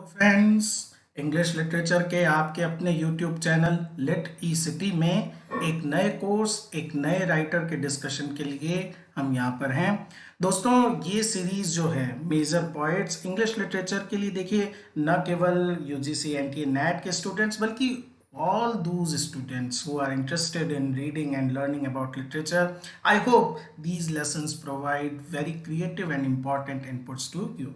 Hello friends, English literature के आपके अपने यूट्यूब चैनल लिट ई सिटी में एक नए कोर्स, एक नए राइटर के डिस्कशन के लिए हम यहाँ पर हैं। दोस्तों, ये सीरीज जो है मेजर पॉइंट्स इंग्लिश लिटरेचर के लिए, देखिए, न केवल यूजीसी एनटीए नेट के स्टूडेंट्स बल्कि all those students who are interested in reading and learning about literature. I hope these lessons provide very creative and important inputs to you.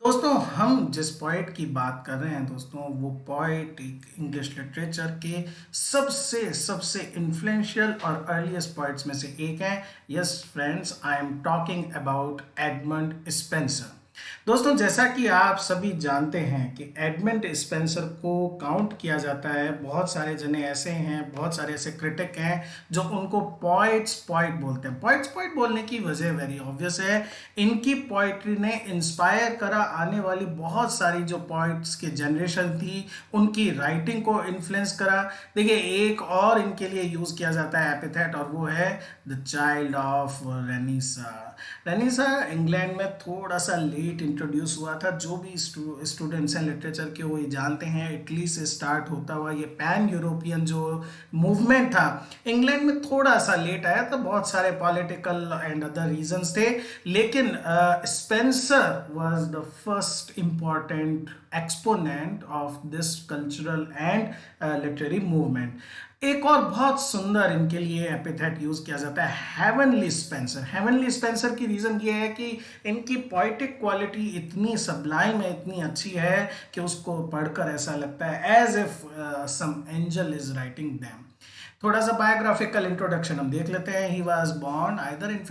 दोस्तों, हम जिस पोइट की बात कर रहे हैं दोस्तों, वो पोइट एक इंग्लिश लिटरेचर के सबसे सबसे इन्फ्लुएंशियल और अर्लीस्ट पोइट्स में से एक हैं। Yes friends, I am talking about Edmund Spenser. दोस्तों, जैसा कि आप सभी जानते हैं कि एडमंड स्पेंसर को काउंट किया जाता है, बहुत सारे जने ऐसे हैं, बहुत सारे ऐसे क्रिटिक हैं जो उनको पोइट्स पोइट बोलते हैं। पोइट्स पोइट बोलने की वजह वेरी ऑब्वियस है, इनकी पोइट्री ने इंस्पायर करा आने वाली बहुत सारी जो पोइट्स की जनरेशन थी, उनकी राइटिंग को इन्फ्लुएंस करा। देखिए, एक और इनके लिए यूज किया जाता है एपिथेट, और वो है द चाइल्ड ऑफ रेनिसा। रेनिसा इंग्लैंड में थोड़ा सा लेट इंट्रोड्यूस हुआ था। जो भी स्टूडेंट्स हैं लिटरेचर के वो ये जानते हैं, इटली से स्टार्ट होता हुआ ये पैन यूरोपियन जो मूवमेंट था इंग्लैंड में थोड़ा सा लेट आया था। बहुत सारे पॉलिटिकल एंड अदर रीजंस थे, लेकिन Spencer was the first important exponent of this cultural and literary movement. एक और बहुत सुंदर इनके लिए एपिथेट यूज किया जाता है, हेवनली स्पेंसर। हेवनली स्पेंसर की रीजन ये है कि इनकी पोइटिक क्वालिटी इतनी सबलाइम है, इतनी अच्छी है कि उसको पढ़कर ऐसा लगता है as if some angel is writing them. थोड़ा सा बायोग्राफिकल इंट्रोडक्शन हम देख लेते हैं। He was born either in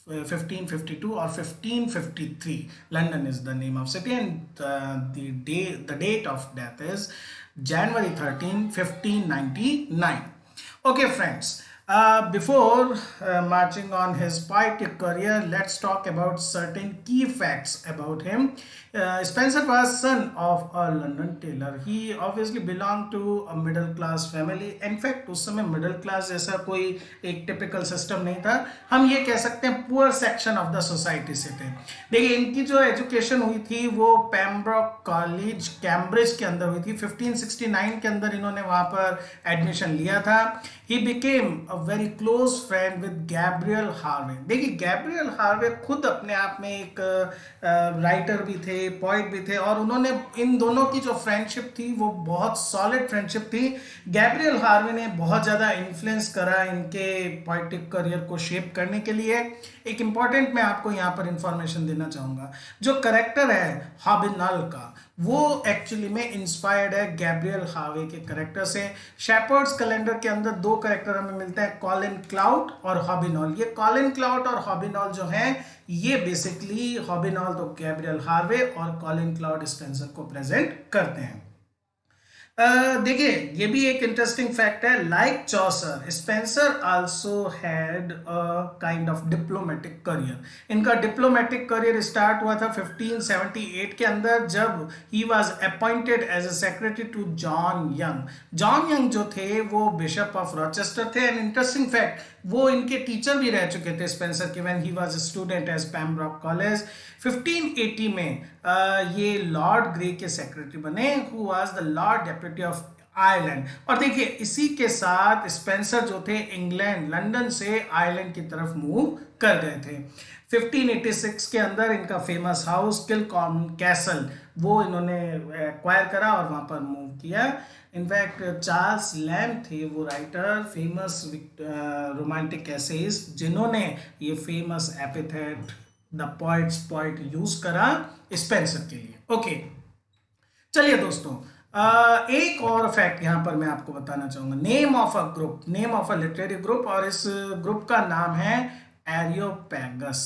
1552 or 1553. London is the name of city, and the date of death is January 13, 1599. Okay, friends. Before marching on his poetic career, let's talk about certain key facts about him. Spencer was son of a London tailor. He obviously belonged to a middle class family. In fact, उस समय middle class जैसा कोई एक typical system नहीं था। हम ये कह सकते हैं poor section of the society से थे। देखिए, इनकी जो education हुई थी वो पेम्ब्रोक कॉलेज कैम्ब्रिज के अंदर हुई थी। 1569 के अंदर इन्होंने वहाँ पर एडमिशन लिया था। He became a very close friend with Gabriel Harvey. देखिए, गैब्रियल हार्वे खुद अपने आप में एक राइटर भी थे, पोइट भी थे, और उन्होंने इन दोनों की जो फ्रेंडशिप थी वो बहुत सॉलिड फ्रेंडशिप थी। गैब्रियल हार्वे ने बहुत ज़्यादा इन्फ्लुएंस करा इनके पोइटिक करियर को शेप करने के लिए। एक इंपॉर्टेंट मैं आपको यहाँ पर इंफॉर्मेशन देना चाहूँगा, जो करेक्टर है हॉबिनल का, वो एक्चुअली में इंस्पायर्ड है गैब्रियल हार्वे के करेक्टर से। शेपर्ड्स कैलेंडर के अंदर दो करेक्टर हमें मिलते हैं, कॉलिन क्लाउड और हॉबिनॉल। ये कॉलिन क्लाउड और हॉबिनॉल जो हैं, ये बेसिकली हॉबिनॉल तो गैब्रियल हार्वे और कॉलिन क्लाउड स्पेंसर को प्रेजेंट करते हैं। देखिए, ये भी एक इंटरेस्टिंग फैक्ट है। Like Chaucer, Spenser also had a kind of diplomatic career. इनका डिप्लोमेटिक करियर स्टार्ट हुआ था 1578 के अंदर, जब he was appointed as a secretary to John Young. John Young जो थे वो बिशप ऑफ रॉचेस्टर थे। एंड इंटरेस्टिंग फैक्ट, वो इनके टीचर भी रह चुके थे स्पेंसर के when he was a student as Pembroke College. 1580 में ये लॉर्ड ग्रे के सेक्रेटरी बने, who was the Lord Deputy of Ireland. और देखिए, इसी के साथ स्पेंसर जो थे इंग्लैंड, लंदन से आयरलैंड की तरफ मूव कर गए थे। 1586 के अंदर इनका फेमस हाउस किलकॉर्न कैसल वो इन्होंने एक्वायर करा और वहां पर मूव किया। इनफैक्ट चार्ल्स लैम्ब थे वो राइटर, फेमस रोमांटिक एसेज, जिन्होंने ये famous epithet the poets poet use करा स्पेंसर के लिए। ओके, चलिए दोस्तों, एक और फैक्ट यहां पर मैं आपको बताना चाहूंगा। Name of a group, name of a literary group, और इस ग्रुप का नाम है एरियोपैगस।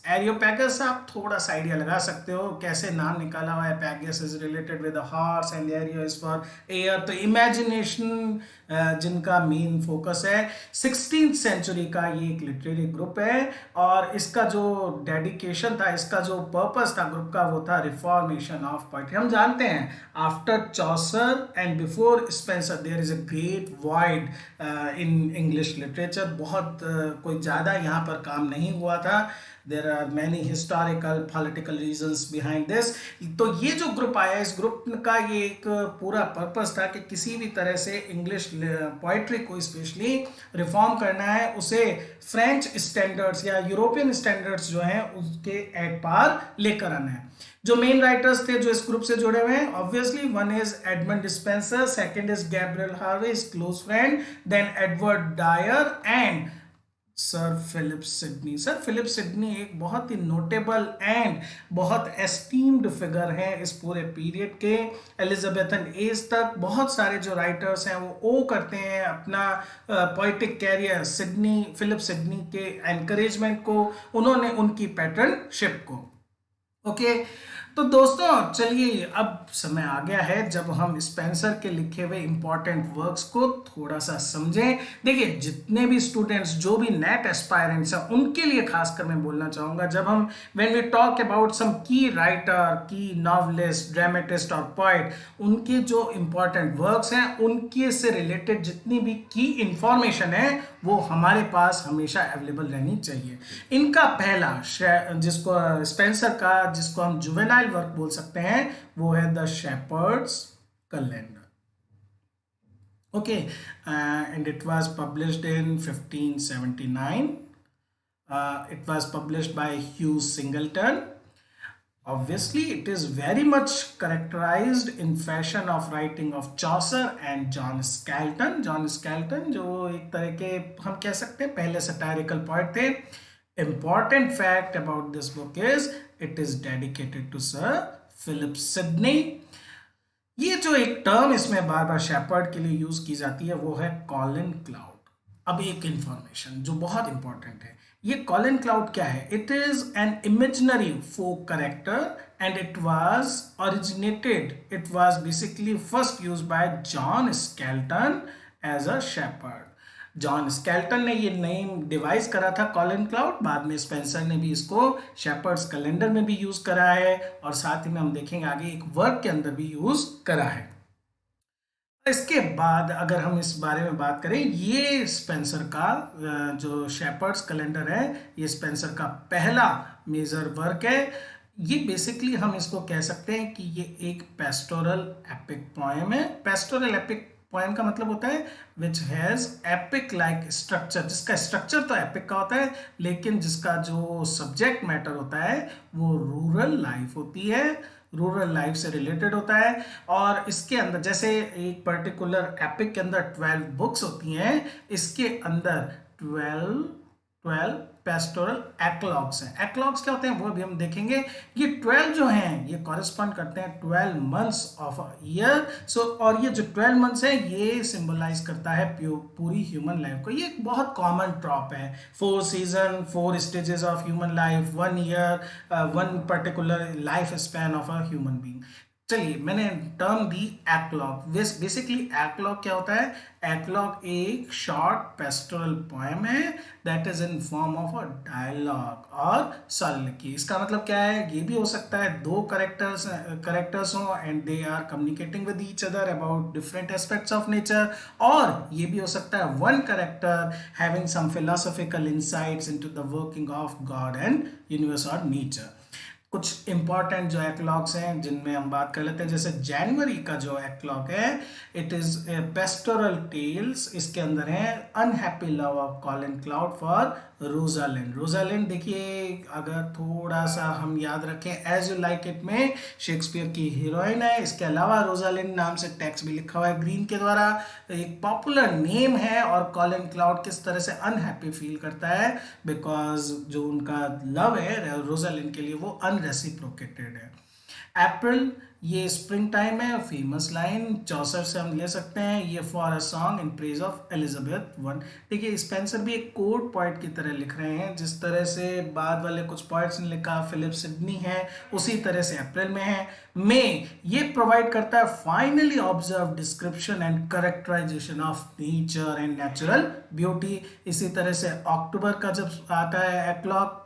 एरियोपैगस आप थोड़ा सा आइडिया लगा सकते हो कैसे नाम निकाला हुआ है। Pegas is related with horse and aerio is for air, तो इमेजिनेशन जिनका मेन फोकस है। 16th सेंचुरी का ये एक लिटरेरी ग्रुप है, और इसका जो डेडिकेशन था, इसका जो पर्पस था ग्रुप का, वो था रिफॉर्मेशन ऑफ पोएट्री। हम जानते हैं after Chaucer and before Spenser there is a great void in English literature. बहुत कोई ज़्यादा यहाँ पर काम नहीं हुआ था। There are many historical political reasons behind this. तो ये जो ग्रुप आया, इस ग्रुप का ये एक पूरा पर्पस था कि किसी भी तरह से इंग्लिश पोइट्री को स्पेशली रिफॉर्म करना है, उसे फ्रेंच स्टैंडर्ड्स या यूरोपियन स्टैंडर्ड्स जो हैं उसके एट पार लेकर आना है। जो मेन राइटर्स थे जो इस ग्रुप से जुड़े हुए हैं, obviously one is Edmund Dispenser, second is Gabriel Harvey, his close friend, then Edward Dyer and Sir Philip Sidney. Sir Philip Sidney एक बहुत ही नोटेबल एंड बहुत एस्टीम्ड फिगर है इस पूरे पीरियड के। एलिजाबेथन एज तक बहुत सारे जो राइटर्स हैं वो ओ करते हैं अपना poetic career Sidney, Philip Sidney के एनकरेजमेंट को, उन्होंने उनकी पैटर्नशिप को। ओके तो दोस्तों चलिए अब समय आ गया है जब हम स्पेंसर के लिखे हुए इंपॉर्टेंट वर्क्स को थोड़ा सा समझें। देखिए जितने भी स्टूडेंट्स जो भी नेट एस्पायरेंट्स हैं उनके लिए खासकर मैं बोलना चाहूंगा, जब हम when we talk about some key writer, की नॉवलिस्ट, ड्रामेटिस्ट और पोइट, उनके जो इंपॉर्टेंट वर्क्स हैं उनके से रिलेटेड जितनी भी की इंफॉर्मेशन है वो हमारे पास हमेशा अवेलेबल रहनी चाहिए। इनका पहला जिसको स्पेंसर का जिसको हम जुवेनाइल वर्क बोल सकते हैं वो है the shepherds calendar. Okay and it was published in 1579. It was published by Hugh Singleton. Obviously it is very much characterized in fashion of writing of Chaucer and John Skelton. John Skelton जो एक तरह के हम कह सकते हैं पहले satirical poet थे। Important fact about this book is it is dedicated to Sir Philip Sidney. ये जो एक टर्म इसमें बार बार शेपर्ड के लिए यूज की जाती है वो है कॉलिन क्लाउड। अब एक इंफॉर्मेशन जो बहुत इंपॉर्टेंट है, ये कॉलिन क्लाउड क्या है? It is an imaginary folk character and it was basically first use by John Skelton as a shepherd. John Skelton ने ये नेम डिवाइस करा था कॉलिन क्लाउड, बाद में स्पेंसर ने भी इसको शेपर्ड्स कैलेंडर में भी यूज करा है और साथ ही में हम देखेंगे आगे एक वर्क के अंदर भी यूज करा है। इसके बाद अगर हम इस बारे में बात करें, ये स्पेंसर का जो शेपर्ड्स कैलेंडर है ये स्पेंसर का पहला मेजर वर्क है। ये बेसिकली हम इसको कह सकते हैं कि ये एक पेस्टोरल एपिक पोएम है। पेस्टोरल एपिक पोएम का मतलब होता है which has epic like structure, जिसका स्ट्रक्चर तो एपिक का होता है लेकिन जिसका जो सब्जेक्ट मैटर होता है वो रूरल लाइफ होती है, रूरल लाइफ से रिलेटेड होता है। और इसके अंदर जैसे एक पर्टिकुलर एपिक के अंदर 12 बुक्स होती हैं, इसके अंदर 12 पेस्टोरल एक्लॉग्स हैं। एक्लॉग्स क्या होते हैं वो भी हम देखेंगे। ये 12 जो हैं ये कॉरेस्पॉन्ड करते हैं 12 मंथ्स ऑफ अ ईयर। सो और ये जो 12 मंथ्स है ये सिंबलाइज करता है पूरी ह्यूमन लाइफ को। ये एक बहुत कॉमन ट्रॉप है, 4 season, 4 stages of human life, 1 year, 1 particular life span of a human being. चलिए मैंने टर्म दी एक्लॉग। बेसिकली एक्लॉग क्या होता है? एक्लॉग एक शॉर्ट पेस्टोरल पोएम है that is in form of a dialogue और soliloquy। इसका मतलब क्या है? ये भी हो सकता है 2 करेक्टर्स हो and they are communicating with each other about different aspects of nature, और ये भी हो सकता है 1 character having some philosophical insights into the working of God and universe और नेचर। कुछ इंपॉर्टेंट जो एक्लॉग्स हैं जिनमें हम बात कर लेते हैं, जैसे जनवरी का जो एक्लॉग है इट इज पेस्टोरल टेल्स। इसके अंदर है unhappy love of Colin cloud for Rosalind. Rosalind देखिए अगर थोड़ा सा हम याद रखें एज यू लाइक इट में शेक्सपियर की हीरोइन है। इसके अलावा रोजालिंड नाम से टेक्स्ट भी लिखा हुआ है ग्रीन के द्वारा, एक पॉपुलर नेम है। और कॉलिन क्लाउड किस तरह से अनहैप्पी फील करता है बिकॉज जो उनका लव है रोजालिंड के लिए वो अनरेसिप्रोकेटेड है। अप्रैल ये स्प्रिंग टाइम है। फेमस लाइन चौसर से हम ले सकते हैं, ये for a song in praise of Elizabeth one. देखिए स्पेंसर भी एक कोर्ट पोइट की तरह लिख रहे हैं, जिस तरह से बाद वाले कुछ पोइट्स ने लिखा, फिलिप सिडनी है, उसी तरह से अप्रैल में है। मई ये प्रोवाइड करता है finally observe description and characterization of nature and natural beauty. इसी तरह से अक्टूबर का जब आता है eclogue,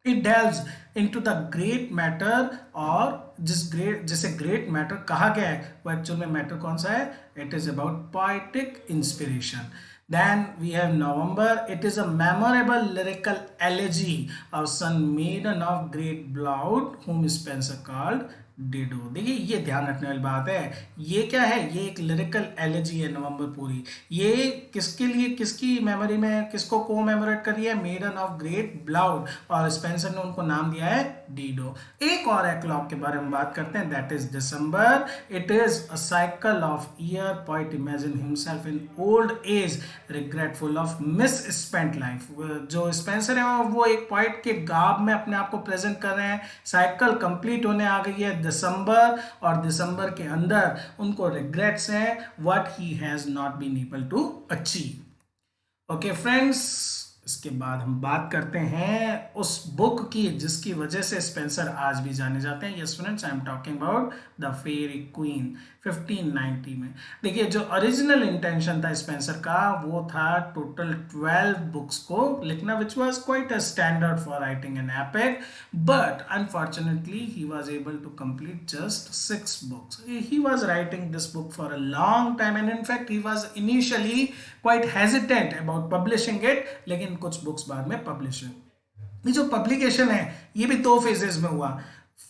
it delves into the great matter, और जिसे ग्रेट मैटर कहा गया है वो एक्चुअल में मैटर कौन सा है? It is about poetic inspiration. Then we have November. It is a memorable lyrical elegy of son maiden of great blood whom Spencer called डिडो। देखिए ये ध्यान रखने वाली बात है, ये क्या है, ये एक लिरिकल एलेजी है नवंबर पूरी। ये किसके लिए, किसकी मेमोरी में, किसको कोमेमोरेट कर रही है, मेडन ऑफ ग्रेट ब्लाउड, और स्पेंसर ने उनको नाम दिया है डिडो। एक और एक्लॉग के बारे में बात करते हैं, that is December. It is a cycle of year, poet imagine himself in old age regretful of miss spent life. जो स्पेंसर है वो एक पॉइंट के गाब में अपने आप को प्रेजेंट कर रहे हैं। साइकिल कंप्लीट होने आ गई है दिसंबर, और दिसंबर के अंदर उनको रिग्रेट्स हैं what he has not been able to achieve. Okay friends, इसके बाद हम बात करते हैं उस बुक की जिसकी वजह से स्पेंसर आज भी जाने जाते हैं। Yes friends, I am talking about the Faerie Queene 1590 में। देखिए जो ओरिजिनल इंटेंशन था स्पेंसर का वो था टोटल 12 बुक्स को लिखना, which was quite a standard for writing an epic, but unfortunately he was able to complete just 6 books. He was writing this book for a long time and in fact he was initially quite hesitant about publishing it, लेकिन कुछ books बाद में publish हुई। ये जो publication है ये भी 2 फेजेस में हुआ।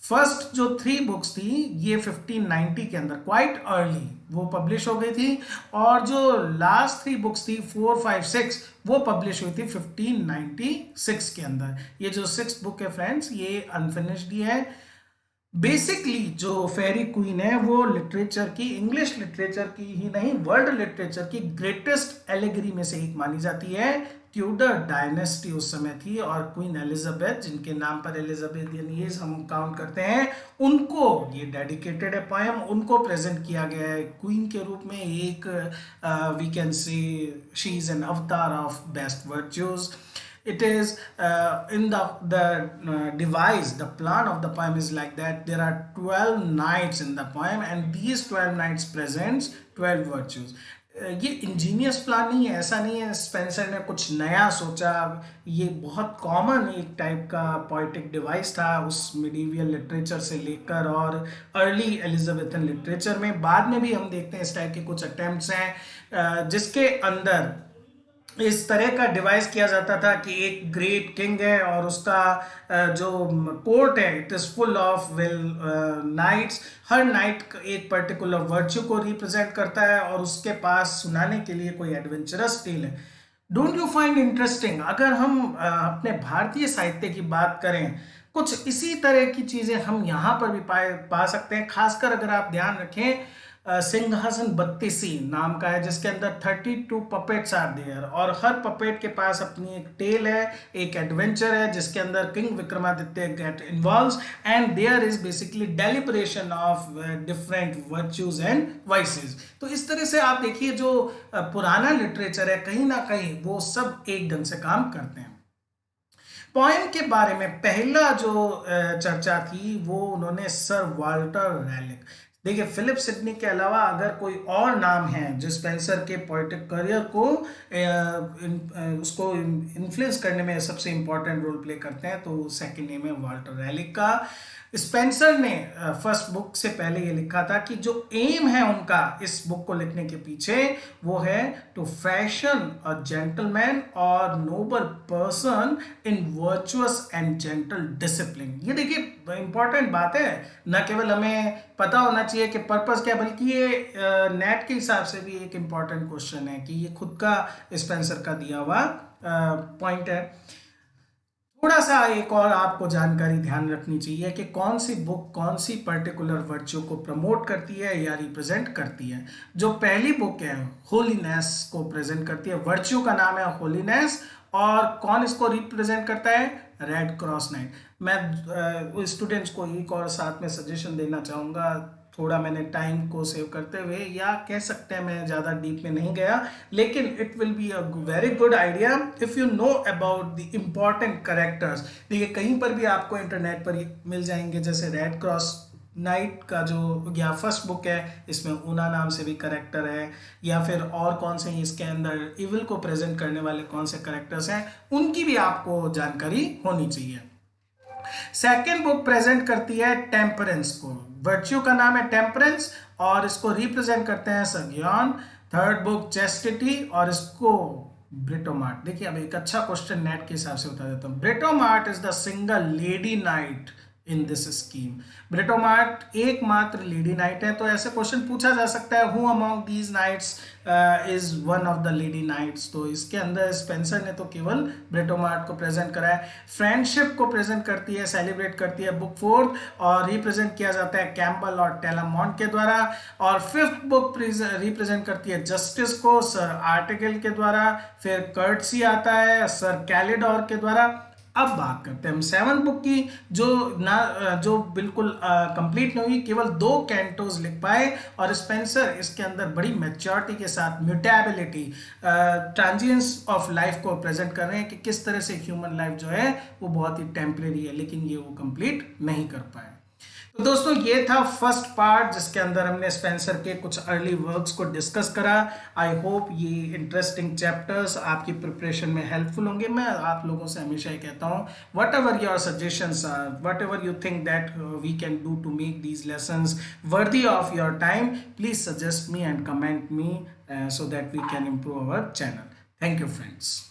फर्स्ट जो 3 बुक्स थी ये 1590 के अंदर क्वाइट अर्ली वो पब्लिश हो गई थी, और जो लास्ट 3 बुक्स थी 4, 5, 6 वो पब्लिश हुई थी 1596 के अंदर। ये जो 6th बुक है फ्रेंड्स ये अनफिनिश्ड ही है। बेसिकली जो फेरी क्वीन है वो लिटरेचर की, इंग्लिश लिटरेचर की ही नहीं वर्ल्ड लिटरेचर की ग्रेटेस्ट एलिगरी में से एक मानी जाती है। ट्यूडर डायनेस्टी उस समय थी, और क्वीन एलिजाबेथ जिनके नाम पर एलिजाबेथियन ईयर्स हम काउंट करते हैं, उनको ये डेडिकेटेड है पोएम, उनको प्रेजेंट किया गया है क्वीन के रूप में। एक we can say she is an avatar of best virtues. It is in the device, the plan of the poem is like that. There are 12 knights in the poem, and these 12 knights presents 12 virtues. ये Angénieux plan नहीं है, ऐसा नहीं है Spencer ने कुछ नया सोचा। ये बहुत कॉमन एक टाइप का पोइटिक डिवाइस था उस मिडीवियल लिटरेचर से लेकर और अर्ली एलिजाबेथन लिटरेचर में। बाद में भी हम देखते हैं इस टाइप के कुछ अटेम्प्ट्स हैं जिसके अंदर इस तरह का डिवाइस किया जाता था कि एक ग्रेट किंग है और उसका जो कोर्ट है it is full of well knights. हर नाइट एक पर्टिकुलर वर्च्यू को रिप्रेजेंट करता है और उसके पास सुनाने के लिए कोई एडवेंचरस टेल है। डोंट यू फाइंड इंटरेस्टिंग, अगर हम अपने भारतीय साहित्य की बात करें कुछ इसी तरह की चीजें हम यहाँ पर भी पा सकते हैं। खासकर अगर आप ध्यान रखें सिंहासन बत्तीसी नाम का है जिसके अंदर 32 पपेट्स आर देयर, और हर पपेट के पास अपनी एक टेल है, एक एडवेंचर है जिसके अंदर king Vikramaditya get involves and there is basically deliberation of different virtues and vices. तो इस तरह से आप देखिए जो पुराना लिटरेचर है कहीं ना कहीं वो सब एक ढंग से काम करते हैं। पोएम के बारे में पहला जो चर्चा थी वो उन्होंने सर वाल्टर रैलिक। देखिए फिलिप सिडनी के अलावा अगर कोई और नाम है जो स्पेंसर के पोएटिक करियर को उसको इन्फ्लुएंस करने में सबसे इंपॉर्टेंट रोल प्ले करते हैं तो सेकंड नेम है वाल्टर रैलिक का। स्पेंसर ने फर्स्ट बुक से पहले ये लिखा था कि जो एम है उनका इस बुक को लिखने के पीछे वो है टू फैशन अ जेंटलमैन और Nobel person in virtuous and gentle discipline. ये देखिए इंपॉर्टेंट बात है, न केवल हमें पता होना चाहिए कि पर्पस क्या, बल्कि ये नेट के हिसाब से भी एक इंपॉर्टेंट क्वेश्चन है कि ये खुद का स्पेंसर का दिया हुआ पॉइंट है। थोड़ा सा एक और आपको जानकारी ध्यान रखनी चाहिए कि कौन सी बुक कौन सी पर्टिकुलर वर्च्यू को प्रमोट करती है या रिप्रेजेंट करती है। जो पहली बुक है होलीनेस को प्रेजेंट करती है, वर्च्यू का नाम है होलीनेस, और कौन इसको रिप्रेजेंट करता है, रेड क्रॉस नाइट। मैं स्टूडेंट्स को एक और साथ में सजेशन देना चाहूँगा, थोड़ा मैंने टाइम को सेव करते हुए, या कह सकते हैं मैं ज़्यादा डीप में नहीं गया, लेकिन it will be a very good idea if you know about the important characters. देखिए कहीं पर भी आपको इंटरनेट पर मिल जाएंगे, जैसे रेड क्रॉस नाइट का जो या फर्स्ट बुक है इसमें ऊना नाम से भी करेक्टर है, या फिर और कौन से इसके अंदर इविल को प्रेजेंट करने वाले कौन से करेक्टर्स हैं उनकी भी आपको जानकारी होनी चाहिए। सेकेंड बुक प्रेजेंट करती है टेम्परेंस को, वर्च्यू का नाम है टेम्परेंस और इसको रिप्रेजेंट करते हैं सग्योन। थर्ड बुक चेस्टिटी, और इसको ब्रिटोमार्ट। देखिए अब एक अच्छा क्वेश्चन नेट के हिसाब से बता देता हूँ। Britomart is the single lady knight in this scheme. Britomart एकमात्र लेडी नाइट है। तो ऐसे क्वेश्चन पूछा जा सकता है, who among these knights is one of the lady knights. तो इसके अंदर स्पेंसर ने तो केवल ब्रिटोमार्ट को प्रेजेंट करा है। फ्रेंडशिप को प्रेजेंट करती है, सेलिब्रेट करती है बुक फोर्थ, और रिप्रेजेंट किया जाता है कैम्बल और टेलामॉन्ट के द्वारा। और फिफ्थ बुक रिप्रेजेंट करती है जस्टिस को सर आर्टिकल के द्वारा। फिर कर्टसी आता है सर कैलिडोर के द्वारा। अब बात करते हैं हम सेवन बुक की, जो बिल्कुल कंप्लीट नहीं हुई, केवल 2 कैंटोज लिख पाए। और स्पेंसर इसके अंदर बड़ी मैच्योरिटी के साथ म्यूटेबिलिटी, ट्रांजिएंस ऑफ लाइफ को प्रेजेंट कर रहे हैं कि किस तरह से ह्यूमन लाइफ जो है वो बहुत ही टेम्परेरी है, लेकिन ये वो कंप्लीट नहीं कर पाए। तो दोस्तों ये था फर्स्ट पार्ट जिसके अंदर हमने स्पेंसर के कुछ अर्ली वर्क्स को डिस्कस करा। आई होप ये इंटरेस्टिंग चैप्टर्स आपकी प्रिपरेशन में हेल्पफुल होंगे। मैं आप लोगों से हमेशा ये कहता हूँ, whatever your suggestions are, whatever you think that we can do to make these lessons worthy of your time, please suggest me and comment me so that we can improve our channel. Thank you friends.